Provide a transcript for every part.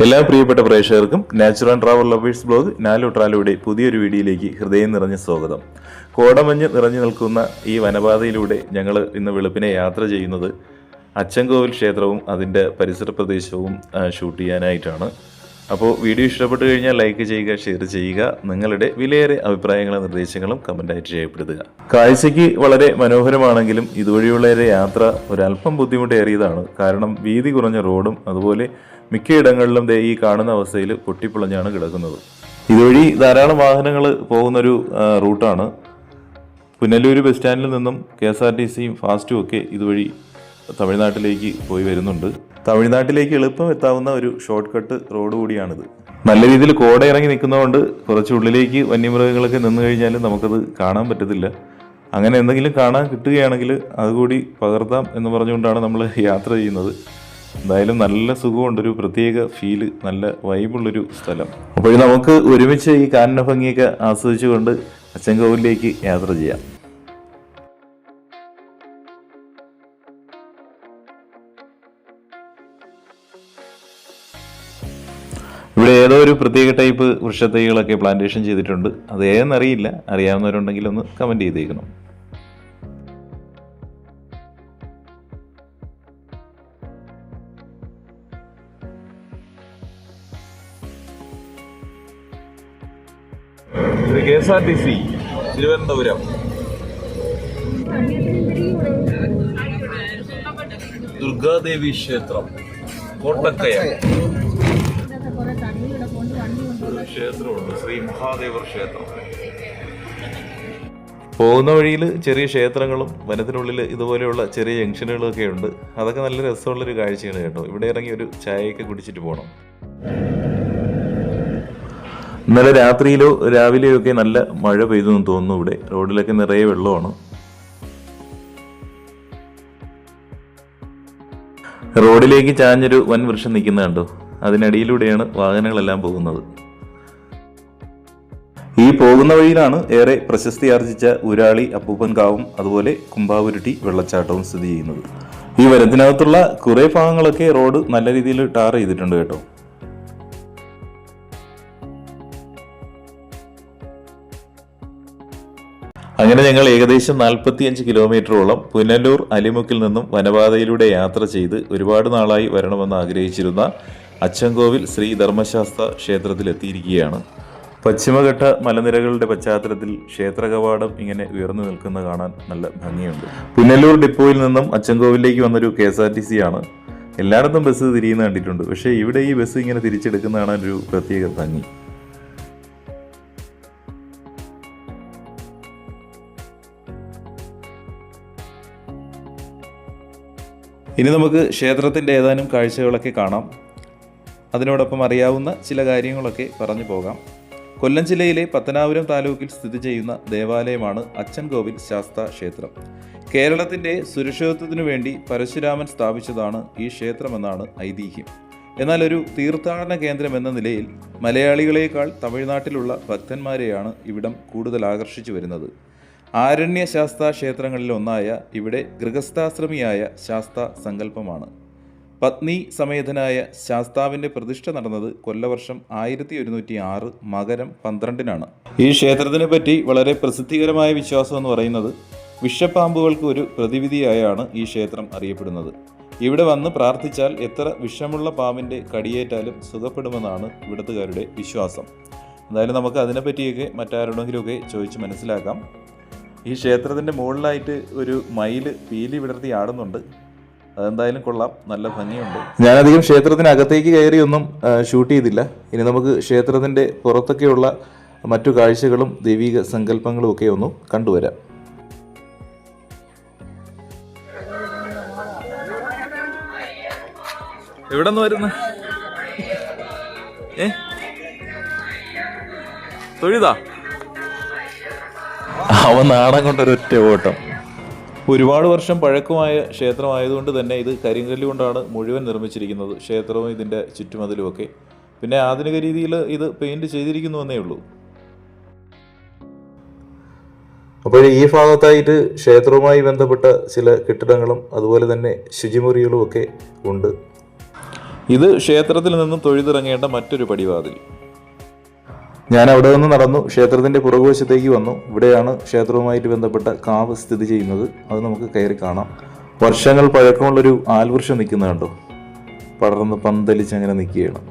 എല്ലാ പ്രിയപ്പെട്ട പ്രേക്ഷകർക്കും നാച്ചുറൽ ട്രാവൽ ലവേഴ്സ് ബ്ലോഗ് നാലു ട്രാവലിയുടെ പുതിയൊരു വീഡിയോയിലേക്ക് ഹൃദയം നിറഞ്ഞ സ്വാഗതം. കോടമഞ്ഞ് നിറഞ്ഞു നിൽക്കുന്ന ഈ വനപാതയിലൂടെ ഞങ്ങൾ ഇന്ന് വെളുപ്പിനെ യാത്ര ചെയ്യുന്നത് അച്ചൻകോവിൽ ക്ഷേത്രവും അതിൻ്റെ പരിസര പ്രദേശവും ഷൂട്ട് ചെയ്യാനായിട്ടാണ്. അപ്പോൾ വീഡിയോ ഇഷ്ടപ്പെട്ടു കഴിഞ്ഞാൽ ലൈക്ക് ചെയ്യുക, ഷെയർ ചെയ്യുക, നിങ്ങളുടെ വിലയേറെ അഭിപ്രായങ്ങളും നിർദ്ദേശങ്ങളും കമൻ്റായിട്ട് രേഖപ്പെടുത്തുക. കാഴ്ചയ്ക്ക് വളരെ മനോഹരമാണെങ്കിലും ഇതുവഴിയുള്ള യാത്ര ഒരല്പം ബുദ്ധിമുട്ടേറിയതാണ്. കാരണം വീതി കുറഞ്ഞ റോഡും അതുപോലെ മിക്കയിടങ്ങളിലും ഈ കാണുന്ന അവസ്ഥയിൽ പൊട്ടിപ്പൊളഞ്ഞാണ് കിടക്കുന്നത്. ഇതുവഴി ധാരാളം വാഹനങ്ങൾ പോകുന്നൊരു റൂട്ടാണ്. പുനലൂർ ബസ് സ്റ്റാൻഡിൽ നിന്നും KSRTCയും ഫാസ്റ്റും ഒക്കെ ഇതുവഴി തമിഴ്നാട്ടിലേക്ക് പോയി വരുന്നുണ്ട്. തമിഴ്നാട്ടിലേക്ക് എളുപ്പം എത്താവുന്ന ഒരു ഷോർട്ട് കട്ട് റോഡ് കൂടിയാണിത്. നല്ല രീതിയിൽ കോട ഇറങ്ങി നിൽക്കുന്നതുകൊണ്ട് കുറച്ച് ഉള്ളിലേക്ക് വന്യമൃഗങ്ങളൊക്കെ നിന്ന് കഴിഞ്ഞാൽ നമുക്കത് കാണാൻ പറ്റത്തില്ല. അങ്ങനെ എന്തെങ്കിലും കാണാൻ കിട്ടുകയാണെങ്കിൽ അതുകൂടി പകർത്താം എന്ന് പറഞ്ഞുകൊണ്ടാണ് നമ്മൾ യാത്ര ചെയ്യുന്നത്. എന്തായാലും നല്ല സുഖമുണ്ട്, ഒരു പ്രത്യേക ഫീല്, നല്ല വൈബുള്ളൊരു സ്ഥലം. അപ്പോൾ നമുക്ക് ഒരുമിച്ച് ഈ കാനന ഭംഗിയൊക്കെ ആസ്വദിച്ചുകൊണ്ട് അച്ചൻകോവിലേക്ക് യാത്ര ചെയ്യാം. ഇവിടെ ഏതോ ഒരു പ്രത്യേക ടൈപ്പ് വൃക്ഷത്തൈകളൊക്കെ പ്ലാന്റേഷൻ ചെയ്തിട്ടുണ്ട്. അത് ഏതെന്നറിയില്ല, അറിയാവുന്നവരുണ്ടെങ്കിൽ ഒന്ന് കമൻറ്റ് ചെയ്തേക്കണം. KSRTC തിരുവനന്തപുരം ദുർഗാദേവി ക്ഷേത്രം, കോട്ടക്കയം ക്ഷേത്രമുണ്ട്, ശ്രീ മഹാദേവർ ക്ഷേത്രം. പോകുന്ന വഴിയിൽ ചെറിയ ക്ഷേത്രങ്ങളും വനത്തിനുള്ളിൽ ഇതുപോലെയുള്ള ചെറിയ ജംഗ്ഷനുകളൊക്കെ ഉണ്ട്. അതൊക്കെ നല്ല രസമുള്ളൊരു കാഴ്ചയാണ് കേട്ടോ. ഇവിടെ ഇറങ്ങി ഒരു ചായയൊക്കെ കുടിച്ചിട്ട് പോകണം. ഇന്നലെ രാത്രിയിലോ രാവിലെയോ ഒക്കെ നല്ല മഴ പെയ്തു എന്ന് തോന്നുന്നു. ഇവിടെ റോഡിലൊക്കെ നിറയെ വെള്ളമാണ്. റോഡിലേക്ക് ചാഞ്ഞൊരു വൻ വൃക്ഷം നിൽക്കുന്ന കണ്ടോ, അതിനടിയിലൂടെയാണ് വാഹനങ്ങളെല്ലാം പോകുന്നത്. ഈ പോകുന്ന വഴിയിലാണ് ഏറെ പ്രശസ്തി ആർജിച്ച ഊരാളി അപ്പൂപ്പൻകാവും അതുപോലെ കുമ്പാവുരുട്ടി വെള്ളച്ചാട്ടവും സ്ഥിതി ചെയ്യുന്നത്. ഈ വനത്തിനകത്തുള്ള കുറേ ഭാഗങ്ങളൊക്കെ റോഡ് നല്ല രീതിയിൽ ടാർ ചെയ്തിട്ടുണ്ട് കേട്ടോ. അങ്ങനെ ഞങ്ങൾ ഏകദേശം 45 കിലോമീറ്ററോളം പുനലൂർ അലിമുക്കിൽ നിന്നും വനപാതയിലൂടെ യാത്ര ചെയ്ത് ഒരുപാട് നാളായി വരണമെന്ന് ആഗ്രഹിച്ചിരുന്ന അച്ചൻകോവിൽ ശ്രീ ധർമ്മശാസ്ത്ര ക്ഷേത്രത്തിലെത്തിയിരിക്കുകയാണ്. പശ്ചിമഘട്ട മലനിരകളുടെ പശ്ചാത്തലത്തിൽ ക്ഷേത്ര കവാടം ഇങ്ങനെ ഉയർന്നു നിൽക്കുന്ന കാണാൻ നല്ല ഭംഗിയുണ്ട്. പുനലൂർ ഡിപ്പോയിൽ നിന്നും അച്ചൻകോവിലേക്ക് വന്നൊരു KSRTC ആണ്. എല്ലായിടത്തും ബസ് തിരിയുന്ന കണ്ടിട്ടുണ്ട്, പക്ഷേ ഇവിടെ ഈ ബസ് ഇങ്ങനെ തിരിച്ചെടുക്കുന്ന കാണാൻ ഒരു പ്രത്യേക ഭംഗി. ഇനി നമുക്ക് ക്ഷേത്രത്തിൻ്റെ ഏതാനും കാഴ്ചകളൊക്കെ കാണാം. അതിനോടൊപ്പം അറിയാവുന്ന ചില കാര്യങ്ങളൊക്കെ പറഞ്ഞു പോകാം. കൊല്ലം ജില്ലയിലെ പത്തനാപുരം താലൂക്കിൽ സ്ഥിതി ചെയ്യുന്ന ദേവാലയമാണ് അച്ചൻകോവിൽ ശാസ്താ ക്ഷേത്രം. കേരളത്തിൻ്റെ സുരക്ഷിതത്വത്തിനു വേണ്ടി പരശുരാമൻ സ്ഥാപിച്ചതാണ് ഈ ക്ഷേത്രമെന്നാണ് ഐതിഹ്യം. എന്നാൽ ഒരു തീർത്ഥാടന കേന്ദ്രം എന്ന നിലയിൽ മലയാളികളേക്കാൾ തമിഴ്നാട്ടിലുള്ള ഭക്തന്മാരെയാണ് ഇവിടം കൂടുതൽ ആകർഷിച്ചു വരുന്നത്. ആരണ്യ ശാസ്താ ക്ഷേത്രങ്ങളിൽ ഒന്നായ ഇവിടെ ഗൃഹസ്ഥാശ്രമിയായ ശാസ്താ സങ്കല്പമാണ്. പത്നി സമേതനായ ശാസ്താവിൻ്റെ പ്രതിഷ്ഠ നടന്നത് കൊല്ലവർഷം 1106 മകരം 12-നാണ്. ഈ ക്ഷേത്രത്തിനെ പറ്റി വളരെ പ്രസിദ്ധികരമായ വിശ്വാസം എന്ന് പറയുന്നത് വിഷപ്പാമ്പുകൾക്ക് ഒരു പ്രതിവിധിയായാണ് ഈ ക്ഷേത്രം അറിയപ്പെടുന്നത്. ഇവിടെ വന്ന് പ്രാർത്ഥിച്ചാൽ എത്ര വിഷമുള്ള പാമ്പിൻ്റെ കടിയേറ്റാലും സുഖപ്പെടുമെന്നാണ് ഇവിടുത്തുകാരുടെ വിശ്വാസം. എന്തായാലും നമുക്ക് അതിനെപ്പറ്റിയൊക്കെ മറ്റാരോടെങ്കിലുമൊക്കെ ചോദിച്ച് മനസ്സിലാക്കാം. ഈ ക്ഷേത്രത്തിൻ്റെ മുകളിലായിട്ട് ഒരു മയില് പീലി വിടർത്തി ആടുന്നുണ്ട്. അതെന്തായാലും കൊള്ളാം, നല്ല ഭംഗിയുണ്ട്. ഞാനധികം ക്ഷേത്രത്തിനകത്തേക്ക് കയറിയൊന്നും ഷൂട്ട് ചെയ്തില്ല. ഇനി നമുക്ക് ക്ഷേത്രത്തിൻ്റെ പുറത്തൊക്കെയുള്ള മറ്റു കാഴ്ചകളും ദൈവിക സങ്കല്പങ്ങളും ഒക്കെ ഒന്ന് കണ്ടുവരാം. എവിടെ നിന്ന് വരുന്ന തൊഴുതാ അവൻ നാടൻ കൊണ്ടൊരൊറ്റ ഓട്ടം. ഒരുപാട് വർഷം പഴക്കമായ ക്ഷേത്രമായതുകൊണ്ട് തന്നെ ഇത് കരിങ്കല്ല് കൊണ്ടാണ് മുഴുവൻ നിർമ്മിച്ചിരിക്കുന്നത്. ക്ഷേത്രവും ഇതിൻ്റെ ചുറ്റുമതിലുമൊക്കെ. പിന്നെ ആധുനിക രീതിയിൽ ഇത് പെയിൻറ് ചെയ്തിരിക്കുന്നുവെന്നേ ഉള്ളൂ. അപ്പോൾ ഈ ഭാഗത്തായിട്ട് ക്ഷേത്രവുമായി ബന്ധപ്പെട്ട ചില കെട്ടിടങ്ങളും അതുപോലെ തന്നെ ശുചിമുറികളും ഒക്കെ ഉണ്ട്. ഇത് ക്ഷേത്രത്തിൽ നിന്നും തൊഴുതിറങ്ങേണ്ട മറ്റൊരു പടിവാതിൽ. ഞാൻ അവിടെ നിന്ന് നടന്നു ക്ഷേത്രത്തിൻ്റെ പുറകുവശത്തേക്ക് വന്നു. ഇവിടെയാണ് ക്ഷേത്രവുമായിട്ട് ബന്ധപ്പെട്ട കാവ് സ്ഥിതി ചെയ്യുന്നത്. അത് നമുക്ക് കയറി കാണാം. വർഷങ്ങൾ പഴക്കമുള്ളൊരു ആൽവൃക്ഷം നിൽക്കുന്നത് കണ്ടോ, പടർന്ന് പന്തലിച്ച് അങ്ങനെ നിൽക്കുകയാണ്.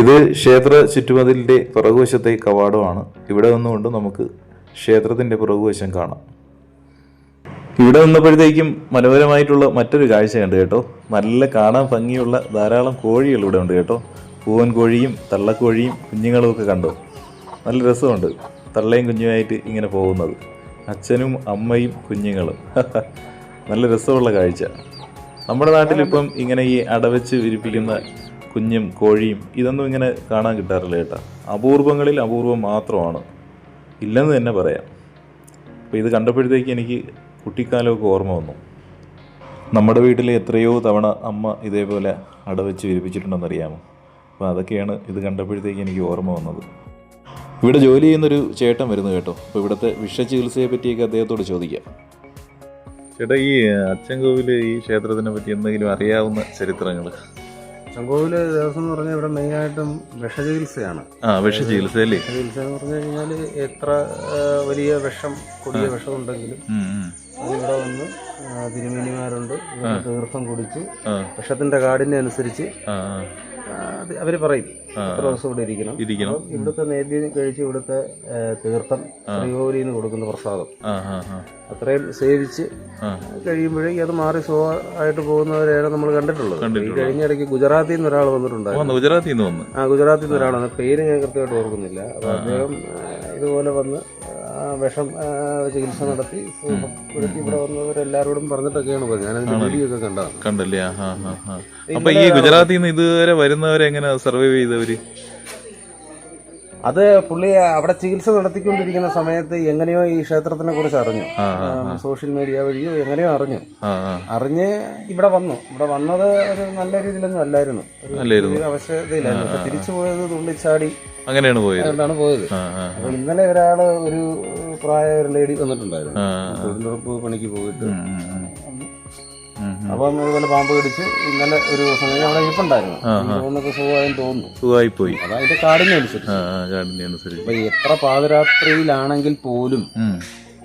ഇത് ക്ഷേത്ര ചുറ്റുമതിലിൻ്റെ പുറകുവശത്തെ കവാടമാണ്. ഇവിടെ നിന്നുകൊണ്ട് നമുക്ക് ക്ഷേത്രത്തിൻ്റെ പുറകുവശം കാണാം. ഇവിടെ നിന്നപ്പോഴത്തേക്കും മനോഹരമായിട്ടുള്ള മറ്റൊരു കാഴ്ച കണ്ടു കേട്ടോ. നല്ല കാണാൻ ഭംഗിയുള്ള ധാരാളം കോഴികൾ ഇവിടെ ഉണ്ട് കേട്ടോ. പൂവൻ കോഴിയും തള്ളക്കോഴിയും കുഞ്ഞുങ്ങളും ഒക്കെ കണ്ടോ. നല്ല രസമുണ്ട് തള്ളയും കുഞ്ഞുമായിട്ട് ഇങ്ങനെ പോകുന്നത്. അച്ഛനും അമ്മയും കുഞ്ഞുങ്ങളും നല്ല രസമുള്ള കാഴ്ച. നമ്മുടെ നാട്ടിലിപ്പം ഇങ്ങനെ ഈ അടവച്ച് വിരിപ്പിക്കുന്ന കുഞ്ഞും കോഴിയും ഇതൊന്നും ഇങ്ങനെ കാണാൻ കിട്ടാറില്ല കേട്ടോ. അപൂർവങ്ങളിൽ അപൂർവം മാത്രമാണ്, ഇല്ലെന്ന് തന്നെ പറയാം. അപ്പോൾ ഇത് കണ്ടപ്പോഴത്തേക്ക് എനിക്ക് കുട്ടിക്കാലമൊക്കെ ഓർമ്മ വന്നു. നമ്മുടെ വീട്ടിൽ എത്രയോ തവണ അമ്മ ഇതേപോലെ അടവച്ച് വിരിപ്പിച്ചിട്ടുണ്ടെന്നറിയാമോ. അപ്പോൾ അതൊക്കെയാണ് ഇത് കണ്ടപ്പോഴത്തേക്ക് എനിക്ക് ഓർമ്മ വന്നത്. ഇവിടെ ജോലി ചെയ്യുന്നൊരു ചേട്ടൻ വരുന്നു കേട്ടോ. അപ്പോൾ ഇവിടുത്തെ വിഷചികിത്സയെ പറ്റിയൊക്കെ അദ്ദേഹത്തോട് ചോദിക്കാം. ചേട്ടാ, ഈ അച്ചൻകോവിൽ ഈ ക്ഷേത്രത്തിനെ പറ്റി എന്തെങ്കിലും അറിയാവുന്ന ചരിത്രങ്ങൾ? അച്ചൻകോവില് ദിവസം എന്ന് പറഞ്ഞാൽ ഇവിടെ മെയിനായിട്ടും വിഷചികിത്സയാണ്. വിഷചികിത്സ അല്ലേ? ചികിത്സ എന്ന് പറഞ്ഞു കഴിഞ്ഞാൽ എത്ര വലിയ വിഷം, കൊടിയ വിഷം ഉണ്ടെങ്കിലും അതിവിടെ വന്ന് തിരുമേനിമാരുണ്ട്, തീർത്ഥം കുടിച്ച് വിഷത്തിന്റെ കാഠിന്യം അനുസരിച്ച് അവര് പറയും എത്ര ദിവസം ഇവിടെ ഇരിക്കണം. ഇവിടുത്തെ നേദ്യം കഴിച്ച് ഇവിടുത്തെ തീർത്ഥം ശ്രീകോവിലിന്ന് കൊടുക്കുന്ന പ്രസാദം അത്രയും സേവിച്ച് കഴിയുമ്പോഴേക്കും അത് മാറി സുഖമായിട്ട് പോകുന്നവരെയാണ് നമ്മൾ കണ്ടിട്ടുള്ളത്. ഈ കഴിഞ്ഞ ഇടയ്ക്ക് ഗുജറാത്തിൽ നിന്ന് ഒരാൾ വന്നിട്ടുണ്ടായിരുന്നു. ഗുജറാത്തിൽ നിന്ന് ഒരാൾ വന്ന്, പേര് ഞാൻ കൃത്യമായിട്ട് ഓർക്കുന്നില്ല. അപ്പൊ അദ്ദേഹം ഇതുപോലെ വന്ന് വിഷം ചികിത്സ നടത്തി ഇവിടെ വന്നവരെല്ലാവരോടും പറഞ്ഞിട്ടൊക്കെയാണ് പോയത്. ഞാനതിന്റെ വീഡിയോ ഒക്കെ കണ്ടല്ലേ. അപ്പൊ ഈ ഗുജറാത്തിൽ നിന്ന് ഇതുവരെ വരുന്നവരെ എങ്ങനെ സർവൈവ് ചെയ്തവര്? അത് പുള്ളി അവിടെ ചികിത്സ നടത്തിക്കൊണ്ടിരിക്കുന്ന സമയത്ത് എങ്ങനെയോ ഈ ക്ഷേത്രത്തിനെ കുറിച്ച് അറിഞ്ഞു. സോഷ്യൽ മീഡിയ വഴിയോ എങ്ങനെയോ അറിഞ്ഞ് ഇവിടെ വന്നു. ഇവിടെ വന്നത് ഒരു നല്ല രീതിയിലൊന്നും അല്ലായിരുന്നു, അവസ്ഥയിലായിരുന്നു. പക്ഷെ തിരിച്ചു പോയത് തുള്ളിച്ചാടി അങ്ങനെയാണ് പോയത്. അപ്പൊ ഇന്നലെ ഒരാള് ഒരു പ്രായ ഒരു ലേഡി വന്നിട്ടുണ്ടായിരുന്നു, തൊഴിലുറപ്പ് പണിക്ക് പോയിട്ട്. അപ്പം അതുപോലെ പാമ്പ് കടിച്ച് ഇന്നലെ ഒരു ദിവസം കഴിഞ്ഞ് അവിടെ ഇരിപ്പുണ്ടായിരുന്നു. തോന്നുന്നൊക്കെ സുഖമായി പോയി. അതായത് കാടിനെ അനുസരിച്ച്. അപ്പൊ എത്ര പാതിരാത്രിയിലാണെങ്കിൽ പോലും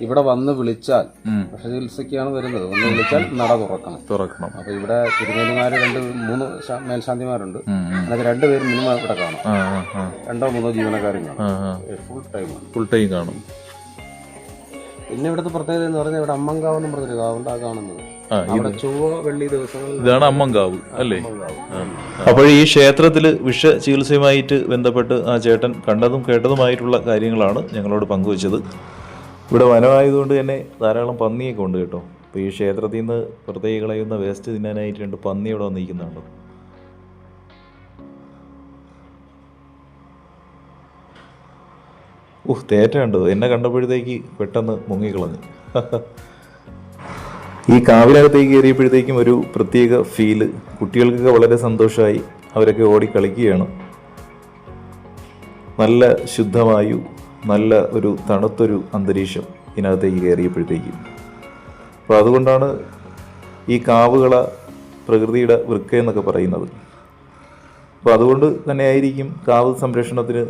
ഇവിടെ വന്ന് വിളിച്ചാൽ, വിഷ ചികിത്സയ്ക്കാണ് വരുന്നത്, വന്ന് വിളിച്ചാൽ നട തുറക്കണം. അപ്പൊ ഇവിടെ തിരുമേനിമാര് 2-3 മേൽശാന്തിമാരുണ്ട്. അതിനകത്ത് 2 പേര് മിനിമം ഇവിടെ കാണും. 2-3 ജീവനക്കാരും കാണും. ഫുൾ ടൈം കാണും. പിന്നെ ഇവിടുത്തെ പ്രത്യേകത എന്ന് പറഞ്ഞാൽ ഇവിടെ അമ്മങ്കാവ് എന്ന് പറഞ്ഞൊരു കാവുണ്ട്. ആ കാണുന്നത് അവിടെ ചൊവ്വ വെള്ളി ദിവസങ്ങളിൽ ഇതാണ് അമ്മങ്കാവ് അല്ലേ? അപ്പോൾ ഈ ക്ഷേത്രത്തില് വിഷ ചികിത്സയുമായിട്ട് ബന്ധപ്പെട്ട് ആ ചേട്ടൻ കണ്ടതും കേട്ടതുമായിട്ടുള്ള കാര്യങ്ങളാണ് ഞങ്ങളോട് പങ്കുവച്ചത്. ഇവിടെ വനമായതുകൊണ്ട് തന്നെ ധാരാളം പന്നിയൊക്കെ ഉണ്ട് കേട്ടോ. അപ്പോൾ ഈ ക്ഷേത്രത്തിൽ നിന്ന് പുറത്തേക്ക് കളയുന്ന വേസ്റ്റ് തിന്നാനായിട്ട് 2 പന്നി ഇവിടെ വന്നിരിക്കുന്നുണ്ടോ. തേറ്റ എന്നെ കണ്ടപ്പോഴത്തേക്ക് പെട്ടെന്ന് മുങ്ങിക്കളഞ്ഞു. ഈ കാവിനകത്തേക്ക് കയറിയപ്പോഴത്തേക്കും ഒരു പ്രത്യേക ഫീല്. കുട്ടികൾക്കൊക്കെ വളരെ സന്തോഷമായി, അവരൊക്കെ ഓടിക്കളിക്കുകയാണ്. നല്ല ശുദ്ധവായു, നല്ല ഒരു തണുത്തൊരു അന്തരീക്ഷം ഇതിനകത്തേക്ക് കയറിയപ്പോഴത്തേക്കും. അപ്പോൾ അതുകൊണ്ടാണ് ഈ കാവുകള പ്രകൃതിയുടെ വൃക്ക എന്നൊക്കെ പറയുന്നത്. അപ്പോൾ അതുകൊണ്ട് തന്നെ ആയിരിക്കും കാവ് സംരക്ഷണത്തിന്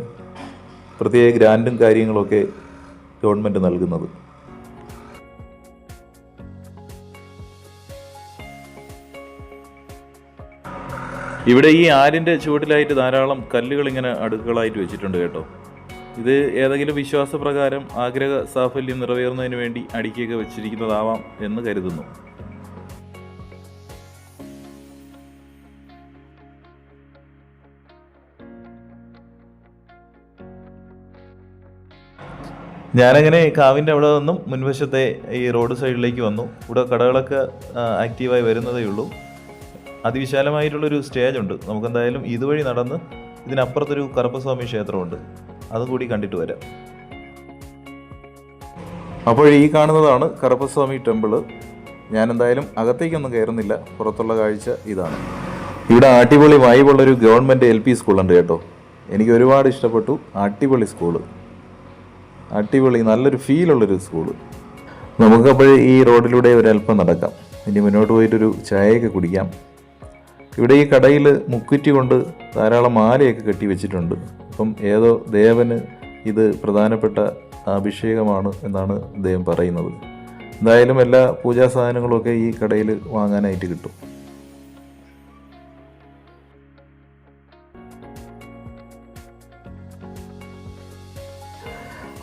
പ്രത്യേക ഗ്രാൻഡും കാര്യങ്ങളൊക്കെ ഗവൺമെൻറ് നൽകുന്നത്. ഇവിടെ ഈ ആലിൻ്റെ ചുവട്ടിലായിട്ട് ധാരാളം കല്ലുകൾ ഇങ്ങനെ അടുക്കുകളായിട്ട് വെച്ചിട്ടുണ്ട് കേട്ടോ. ഇത് ഏതെങ്കിലും വിശ്വാസപ്രകാരം ആഗ്രഹ സാഫല്യം നിറവേറുന്നതിന് വേണ്ടി അടുക്കിയൊക്കെ വെച്ചിരിക്കുന്നതാവാം എന്ന് കരുതുന്നു. ഞാനങ്ങനെ കാവിൻ്റെ അവിടെ നിന്നും മുൻവശത്തെ ഈ റോഡ് സൈഡിലേക്ക് വന്നു. ഇവിടെ കടകളൊക്കെ ആക്റ്റീവായി വരുന്നതേ ഉള്ളൂ. അതിവിശാലമായിട്ടുള്ളൊരു സ്റ്റേജ് ഉണ്ട്. നമുക്കെന്തായാലും ഇതുവഴി നടന്ന് ഇതിനപ്പുറത്തൊരു കറുപ്പസ്വാമി ക്ഷേത്രമുണ്ട്, അതും കൂടി കണ്ടിട്ട് വരാം. അപ്പോൾ ഈ കാണുന്നതാണ് കറുപ്പസ്വാമി ടെമ്പിള്. ഞാനെന്തായാലും അകത്തേക്കൊന്നും കയറുന്നില്ല, പുറത്തുള്ള കാഴ്ച ഇതാണ്. ഇവിടെ അടിപൊളി വൈബുള്ളൊരു ഗവൺമെൻറ് LP സ്കൂളുണ്ട് കേട്ടോ. എനിക്ക് ഒരുപാട് ഇഷ്ടപ്പെട്ടു. അടിപൊളി സ്കൂള്, അടിപൊളി നല്ലൊരു ഫീലുള്ളൊരു സ്കൂള്. നമുക്കപ്പോൾ ഈ റോഡിലൂടെ ഒരല്പം നടക്കാം. ഇനി മുന്നോട്ട് പോയിട്ടൊരു ചായയൊക്കെ കുടിക്കാം. ഇവിടെ ഈ കടയിൽ മുക്കുറ്റി കൊണ്ട് ധാരാളം മാലയൊക്കെ കെട്ടി വെച്ചിട്ടുണ്ട്. അപ്പം ഏതോ ദേവന് ഇത് പ്രധാനപ്പെട്ട അഭിഷേകമാണ് എന്നാണ് അദ്ദേഹം പറയുന്നത്. എന്തായാലും എല്ലാ പൂജാ സാധനങ്ങളുമൊക്കെ ഈ കടയിൽ വാങ്ങാനായിട്ട് കിട്ടും.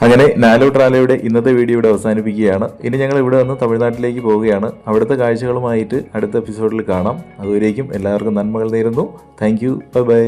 അങ്ങനെ നാലോ ട്രാലയുടെ ഇന്നത്തെ വീഡിയോ ഇവിടെ അവസാനിപ്പിക്കുകയാണ്. ഇനി ഞങ്ങൾ ഇവിടെ നിന്ന് തമിഴ്നാട്ടിലേക്ക് പോവുകയാണ്. അവിടുത്തെ കാഴ്ചകളുമായിട്ട് അടുത്ത എപ്പിസോഡിൽ കാണാം. അതുവരേക്കും എല്ലാവർക്കും നന്മകൾ നേരുന്നു. Thank you. ബൈ.